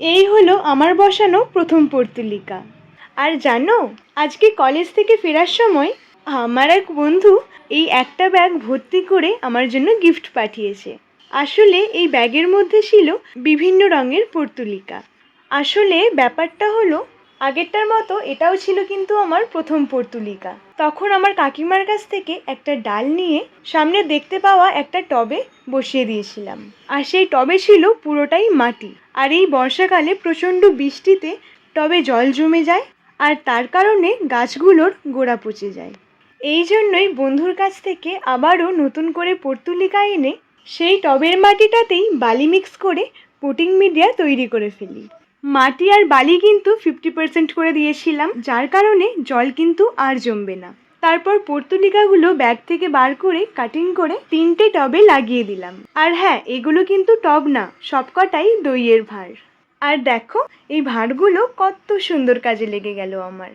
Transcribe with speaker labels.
Speaker 1: এই হলো আমার বসানো প্রথম পর্তুলিকা। আর জানো, আজকে কলেজ থেকে ফেরার সময় আমার এক বন্ধু এই একটা ব্যাগ ভর্তি করে আমার জন্য গিফট পাঠিয়েছে। আসলে এই ব্যাগের মধ্যে ছিল বিভিন্ন রঙের পর্তুলিকা। আসলে ব্যাপারটা হলো, আগেরটার মতো এটাও ছিল কিন্তু আমার প্রথম পর্তুলিকা। তখন আমার কাকিমার কাছ থেকে একটা ডাল নিয়ে সামনে দেখতে পাওয়া একটা টবে বসিয়ে দিয়েছিলাম। আর সেই টবে ছিল পুরোটাই মাটি। আর এই বর্ষাকালে প্রচণ্ড বৃষ্টিতে টবে জল জমে যায়, আর তার কারণে গাছগুলোর গোড়া পচে যায়। এই জন্যই বন্ধুর কাছ থেকে আবারও নতুন করে পর্তুলিকা এনে সেই টবের মাটিটাতেই বালি মিক্স করে পটিং মিডিয়া তৈরি করে ফেলি। মাটি আর বালি কিন্তু 50% করে দিয়েছিলাম, যার কারণে জল কিন্তু আর জমবে না। তারপর পর্তুলিকাগুলো ব্যাগ থেকে বার করে কাটিং করে 3টে টবে লাগিয়ে দিলাম। আর হ্যাঁ, এগুলো কিন্তু টব না, সবকটাই দইয়ের ভাঁড়। আর দেখো, এই ভাঁড়গুলো কত সুন্দর কাজে লেগে গেল আমার।